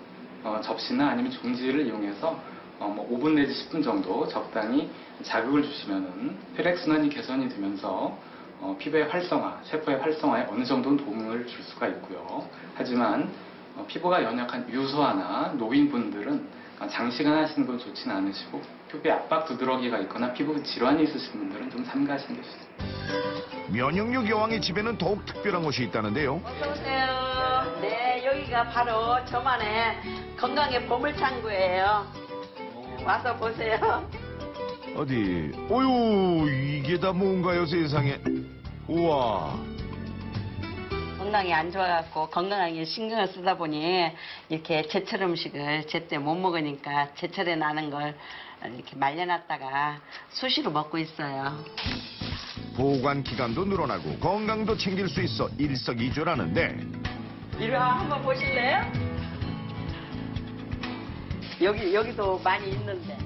접시나 아니면 종지를 이용해서 5분 내지 10분 정도 적당히 자극을 주시면은 혈액순환이 개선이 되면서 피부의 활성화, 세포의 활성화에 어느 정도는 도움을 줄 수가 있고요. 하지만 피부가 연약한 유소아나 노인분들은 장시간 하시는 건 좋지는 않으시고 피부에 압박 두드러기가 있거나 피부 질환이 있으신 분들은 좀 삼가하시는 게 좋습니다. 면역력 여왕의 집에는 더욱 특별한 것이 있다는데요. 어서 오세요. 네, 여기가 바로 저만의 건강의 보물창고예요. 와서 보세요. 어디? 어유, 이게 다 뭔가요, 세상에. 우와. 건강이 안 좋아갖고 건강하게 신경을 쓰다 보니 이렇게 제철 음식을 제때 못 먹으니까 제철에 나는 걸 이렇게 말려놨다가 수시로 먹고 있어요. 보관 기간도 늘어나고 건강도 챙길 수 있어 일석이조라는데. 이리 와 한번 보실래요? 여기도 많이 있는데.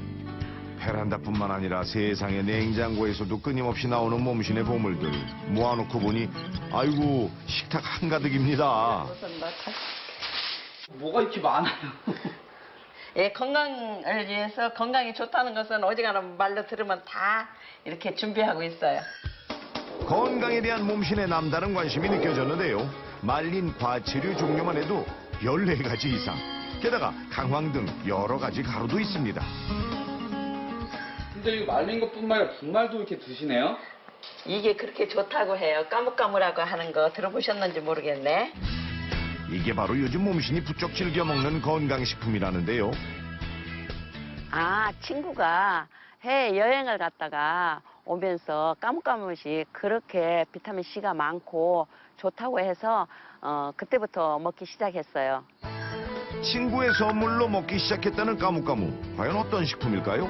베란다뿐만 아니라 세상의 냉장고에서도 끊임없이 나오는 몸신의 보물들 모아놓고 보니 아이고 식탁 한가득입니다. 뭐가 이렇게 많아요? 예, 건강을 위해서 건강이 좋다는 것은 어지간한 말로 들으면 다 이렇게 준비하고 있어요. 건강에 대한 몸신의 남다른 관심이 느껴졌는데요. 말린 과채류 종류만 해도 14가지 이상. 게다가 강황 등 여러 가지 가루도 있습니다. 근데 이거 말린 것뿐만 아니라 분말도 이렇게 드시네요? 이게 그렇게 좋다고 해요. 까뭇까뭇하고 하는 거 들어보셨는지 모르겠네. 이게 바로 요즘 몸신이 부쩍 즐겨 먹는 건강식품이라는데요. 아, 친구가 해외 여행을 갔다가 오면서 까뭇까뭇이 그렇게 비타민 C가 많고 좋다고 해서 그때부터 먹기 시작했어요. 친구의 선물로 먹기 시작했다는 까뭇까뭇. 과연 어떤 식품일까요?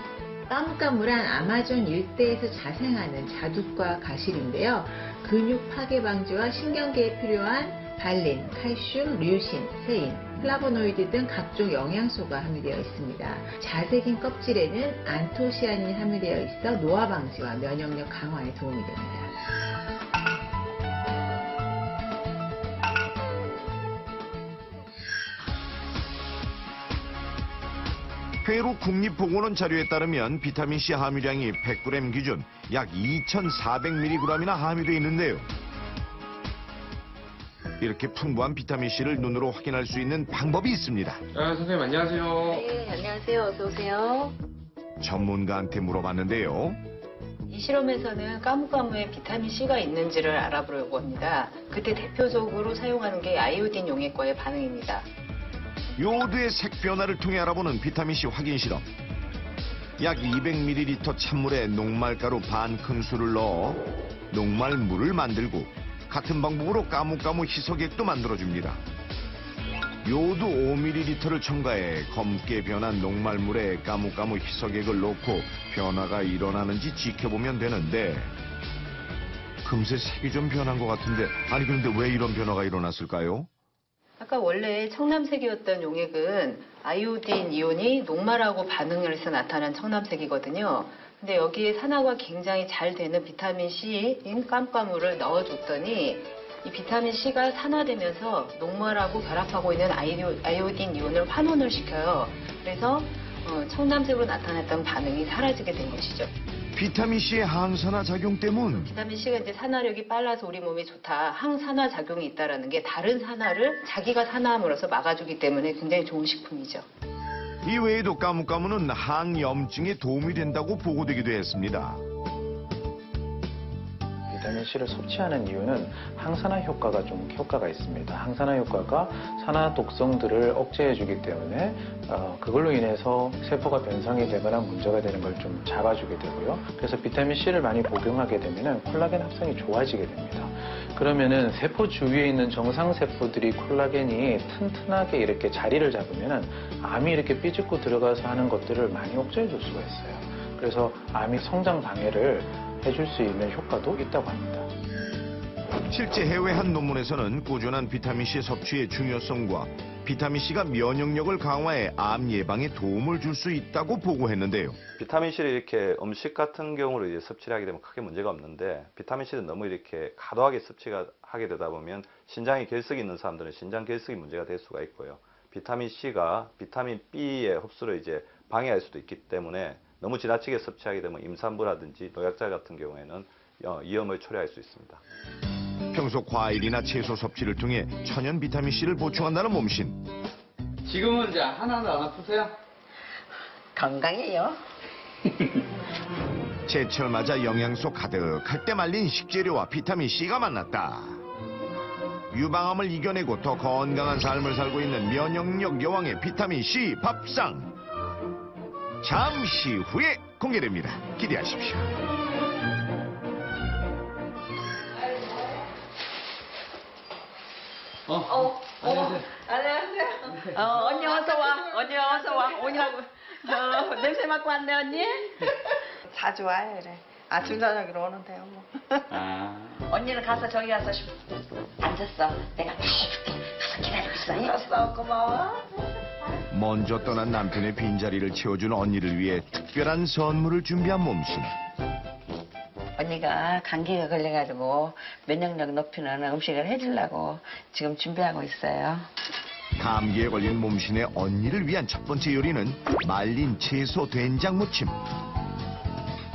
까뭇까뭇한 아마존 일대에서 자생하는 자두과 가실인데요. 근육 파괴 방지와 신경계에 필요한 발린, 칼슘, 류신, 세인, 플라보노이드 등 각종 영양소가 함유되어 있습니다. 자색인 껍질에는 안토시아닌이 함유되어 있어 노화 방지와 면역력 강화에 도움이 됩니다. 페루 국립보건원 자료에 따르면 비타민C 함유량이 100g 기준 약 2,400mg이나 함유되어 있는데요. 이렇게 풍부한 비타민C를 눈으로 확인할 수 있는 방법이 있습니다. 선생님 안녕하세요. 네, 안녕하세요. 어서 오세요. 전문가한테 물어봤는데요. 이 실험에서는 까무까무에 비타민C가 있는지를 알아보려고 합니다. 그때 대표적으로 사용하는 게 아이오딘 용액과의 반응입니다. 요오드의 색 변화를 통해 알아보는 비타민C 확인 실험. 약 200ml 찬물에 녹말가루 반 큰술을 넣어 녹말물을 만들고 같은 방법으로 까무까무 희석액도 만들어줍니다. 요오드 5ml를 첨가해 검게 변한 녹말물에 까무까무 희석액을 넣고 변화가 일어나는지 지켜보면 되는데 금세 색이 좀 변한 것 같은데 아니 그런데 왜 이런 변화가 일어났을까요? 아까 원래 청남색이었던 용액은 아이오딘 이온이 녹말하고 반응을 해서 나타난 청남색이거든요. 근데 여기에 산화가 굉장히 잘 되는 비타민 C인 깜깜물을 넣어줬더니 이 비타민 C가 산화되면서 녹말하고 결합하고 있는 아이오딘 이온을 환원을 시켜요. 그래서 청남색으로 나타났던 반응이 사라지게 된 것이죠. 비타민 C의 항산화 작용 때문. 비타민 C가 이제 산화력이 빨라서 우리 몸에 좋다. 항산화 작용이 있다라는 게 다른 산화를 자기가 산화함으로써 막아주기 때문에 굉장히 좋은 식품이죠. 이 외에도 까무까무는 항염증에 도움이 된다고 보고되기도 했습니다. 비타민 C를 섭취하는 이유는 항산화 효과가 좀 효과가 있습니다. 항산화 효과가 산화 독성들을 억제해주기 때문에 그걸로 인해서 세포가 변성이 되거나 문제가 되는 걸 좀 잡아주게 되고요. 그래서 비타민 C를 많이 복용하게 되면 콜라겐 합성이 좋아지게 됩니다. 그러면은 세포 주위에 있는 정상 세포들이 콜라겐이 튼튼하게 이렇게 자리를 잡으면은 암이 이렇게 삐죽고 들어가서 하는 것들을 많이 억제해 줄 수가 있어요. 그래서 암이 성장 방해를 해줄 수 있는 효과도 있다고 합니다. 실제 해외 한 논문에서는 꾸준한 비타민C 섭취의 중요성과 비타민C가 면역력을 강화해 암 예방에 도움을 줄 수 있다고 보고했는데요. 비타민C를 이렇게 음식 같은 경우로 이제 섭취를 하게 되면 크게 문제가 없는데 비타민C를 너무 이렇게 과도하게 섭취하게 되다 보면 신장에 결석이 있는 사람들은 신장 결석이 문제가 될 수가 있고요. 비타민C가 비타민 B의 흡수를 이제 방해할 수도 있기 때문에 너무 지나치게 섭취하게 되면 임산부라든지 노약자 같은 경우에는 위험을 초래할 수 있습니다. 평소 과일이나 채소 섭취를 통해 천연 비타민C를 보충한다는 몸신. 지금은 이제 하나도 안 아프세요? 건강해요. 제철 맞아 영양소 가득할 때 말린 식재료와 비타민C가 만났다. 유방암을 이겨내고 더 건강한 삶을 살고 있는 면역력 여왕의 비타민C 밥상. 잠시 후에 공개됩니다. 기대하십시오. 안녕하세요. 언니 어서 와. 언니 어서 와. 오냐고. 냄새 맡고 왔네 언니. 자주 와요 그래. 아침 저녁으로 오는데요 뭐. 언니는 가서 저기 가서 앉았어. 내가 다 해줄게. 가서 기다리고 있어. 알았어. 고마워. 먼저 떠난 남편의 빈자리를 채워준 언니를 위해 특별한 선물을 준비한 몸신. 언니가 감기가 걸려가지고 면역력 높이는 음식을 해주려고 지금 준비하고 있어요. 감기에 걸린 몸신의 언니를 위한 첫 번째 요리는 말린 채소 된장 무침.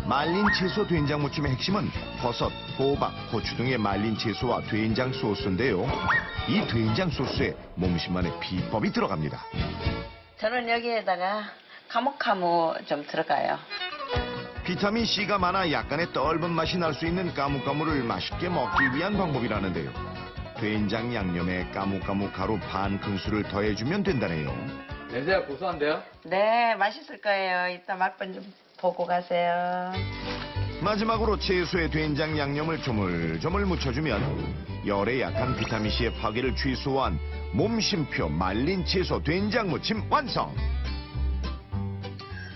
말린 채소 된장 무침의 핵심은 버섯, 호박, 고추 등의 말린 채소와 된장 소스인데요. 이 된장 소스에 몸신만의 비법이 들어갑니다. 저는 여기에다가 카모카모 좀 들어가요. 비타민C가 많아 약간의 떫은 맛이 날 수 있는 까무까무를 맛있게 먹기 위한 방법이라는데요. 된장 양념에 까무까무 가루 반 큰술을 더해주면 된다네요. 냄새가 고소한데요? 네, 맛있을 거예요. 이따 맛본 좀 보고 가세요. 마지막으로 채소에 된장 양념을 조물조물 묻혀주면 열에 약한 비타민C의 파괴를 취소한 몸심표 말린 채소 된장 무침 완성!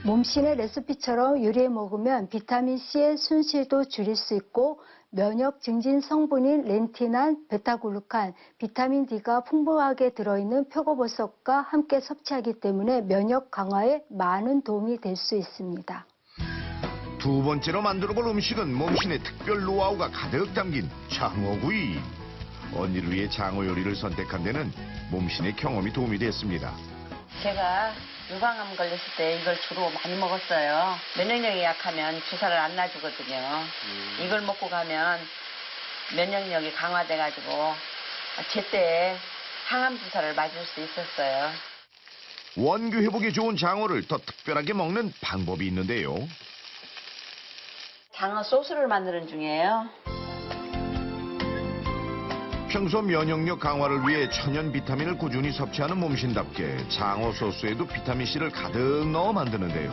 몸신의 레시피처럼 요리해 먹으면 비타민C의 손실도 줄일 수 있고 면역 증진 성분인 렌틴한, 베타글루칸, 비타민 D가 풍부하게 들어있는 표고버섯과 함께 섭취하기 때문에 면역 강화에 많은 도움이 될 수 있습니다. 두 번째로 만들어볼 음식은 몸신의 특별 노하우가 가득 담긴 장어구이. 언니를 위해 장어 요리를 선택한 데는 몸신의 경험이 도움이 됐습니다. 제가 유방암 걸렸을 때 이걸 주로 많이 먹었어요. 면역력이 약하면 주사를 안 놔주거든요. 이걸 먹고 가면 면역력이 강화돼가지고 제때 항암 주사를 맞을 수 있었어요. 원기 회복에 좋은 장어를 더 특별하게 먹는 방법이 있는데요. 장어 소스를 만드는 중이에요. 평소 면역력 강화를 위해 천연 비타민을 꾸준히 섭취하는 몸신답게 장어 소스에도 비타민C를 가득 넣어 만드는데요.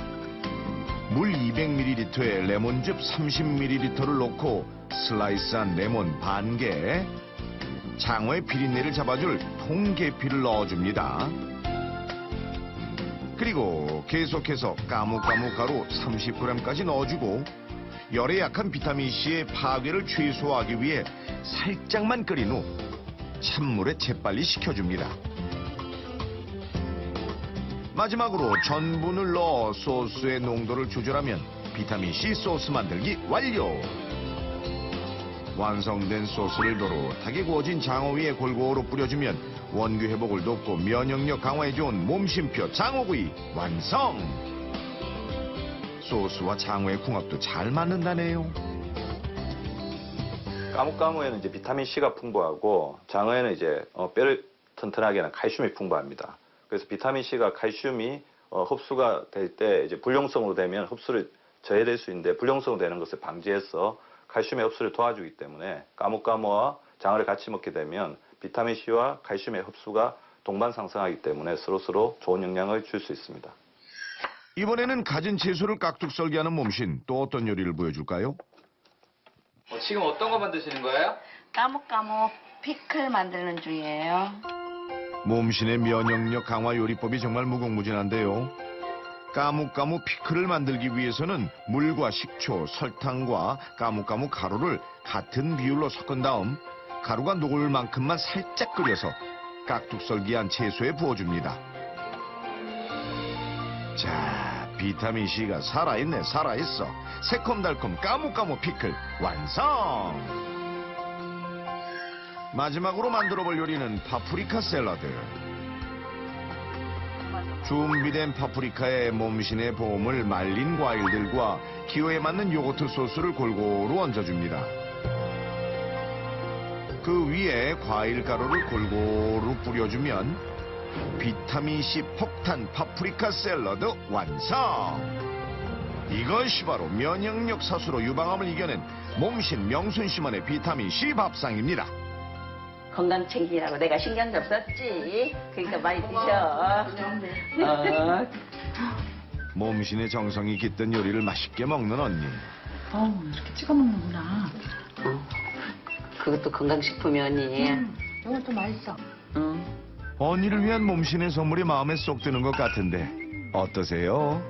물 200ml에 레몬즙 30ml를 넣고 슬라이스한 레몬 반 개, 장어의 비린내를 잡아줄 통계피를 넣어줍니다. 그리고 계속해서 까무까무 가루 30g까지 넣어주고 열에 약한 비타민C의 파괴를 최소화하기 위해 살짝만 끓인 후 찬물에 재빨리 식혀줍니다. 마지막으로 전분을 넣어 소스의 농도를 조절하면 비타민C 소스 만들기 완료! 완성된 소스를 노릇하게 구워진 장어 위에 골고루 뿌려주면 원기 회복을 돕고 면역력 강화에 좋은 몸심표 장어구이 완성! 소스와 장어의 궁합도 잘 맞는다네요. 까무까무에는 이제 비타민C가 풍부하고 장어에는 이제 뼈를 튼튼하게 하는 칼슘이 풍부합니다. 그래서 비타민C가 칼슘이 흡수가 될 때 이제 불용성으로 되면 흡수를 저해될 수 있는데 불용성으로 되는 것을 방지해서 칼슘의 흡수를 도와주기 때문에 까무까무와 장어를 같이 먹게 되면 비타민C와 칼슘의 흡수가 동반 상승하기 때문에 서로서로 좋은 영향을 줄 수 있습니다. 이번에는 가진 채소를 깍둑 썰기 하는 몸신, 또 어떤 요리를 보여줄까요? 지금 어떤 거 만드시는 거예요? 까묵까묵 피클 만드는 중이에요. 몸신의 면역력 강화 요리법이 정말 무궁무진한데요. 까무까무 피클을 만들기 위해서는 물과 식초, 설탕과 까무까무 가루를 같은 비율로 섞은 다음 가루가 녹을 만큼만 살짝 끓여서 깍둑 썰기한 채소에 부어줍니다. 자, 비타민C가 살아있네, 살아있어. 새콤달콤 까무까무 피클 완성! 마지막으로 만들어볼 요리는 파프리카 샐러드. 준비된 파프리카에 몸신의 봄을 말린 과일들과 기호에 맞는 요거트 소스를 골고루 얹어줍니다. 그 위에 과일 가루를 골고루 뿌려주면 비타민C 폭탄 파프리카 샐러드 완성! 이것이 바로 면역력 사수로 유방암을 이겨낸 몸신 명순심원의 비타민C 밥상입니다. 건강 챙기라고 내가 신경 좀 썼지. 그러니까 많이 드셔. 몸신의 정성이 깃든 요리를 맛있게 먹는 언니. 이렇게 찍어 먹는구나. 그것도 건강식품이 언니. 이것도 맛있어. 언니를 위한 몸신의 선물이 마음에 쏙 드는 것 같은데 어떠세요?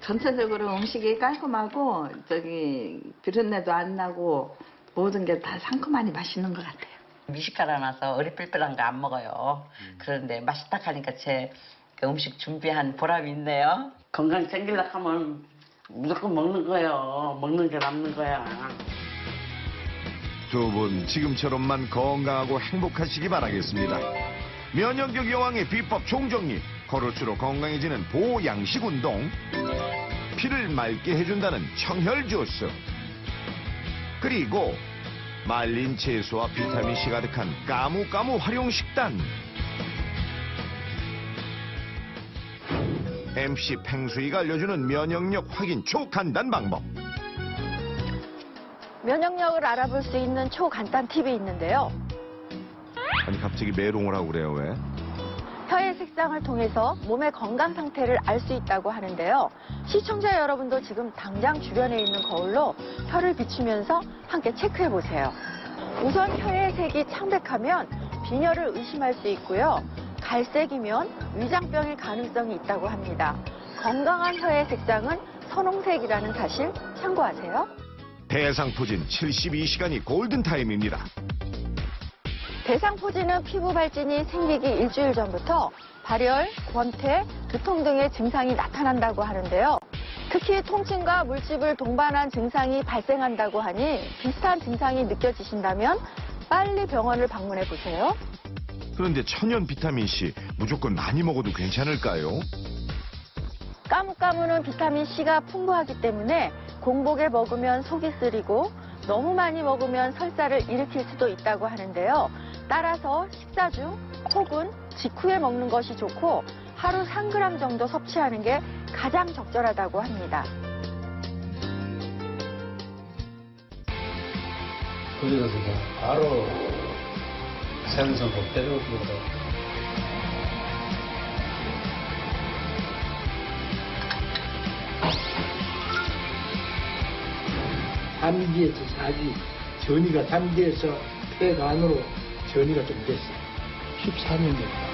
전체적으로 음식이 깔끔하고 비린내도 안 나고 모든 게 다 상큼하니 맛있는 것 같아요. 미식가라 나서 어리필필한 거 안 먹어요. 그런데 맛있다 하니까 제 음식 준비한 보람이 있네요. 건강 챙기려고 하면 무조건 먹는 거예요. 먹는 게 남는 거야. 두 분 지금처럼만 건강하고 행복하시기 바라겠습니다. 면역력 여왕의 비법 총정리, 걸을수록 건강해지는 보양식 운동, 피를 맑게 해준다는 청혈 주스, 그리고 말린 채소와 비타민C 가득한 까무까무 활용 식단. MC 팽수이가 알려주는 면역력 확인 초간단 방법. 면역력을 알아볼 수 있는 초간단 팁이 있는데요. 아니 갑자기 메롱을 하고 그래요, 왜? 혀의 색상을 통해서 몸의 건강 상태를 알 수 있다고 하는데요. 시청자 여러분도 지금 당장 주변에 있는 거울로 혀를 비추면서 함께 체크해 보세요. 우선 혀의 색이 창백하면 빈혈을 의심할 수 있고요. 갈색이면 위장병일 가능성이 있다고 합니다. 건강한 혀의 색상은 선홍색이라는 사실 참고하세요. 대상포진 72시간이 골든타임입니다. 대상포진은 피부 발진이 생기기 일주일 전부터 발열, 권태, 두통 등의 증상이 나타난다고 하는데요. 특히 통증과 물집을 동반한 증상이 발생한다고 하니 비슷한 증상이 느껴지신다면 빨리 병원을 방문해 보세요. 그런데 천연 비타민C 무조건 많이 먹어도 괜찮을까요? 까무까무는 비타민C가 풍부하기 때문에 공복에 먹으면 속이 쓰리고 너무 많이 먹으면 설사를 일으킬 수도 있다고 하는데요. 따라서 식사 중 혹은 직후에 먹는 것이 좋고 하루 3g 정도 섭취하는 게 가장 적절하다고 합니다. 그래서 바로 생선 곱대로 그거 담기에서 사지 전이가 담기에서 폐가 안으로 전이가 좀 됐어. 14년 됐다.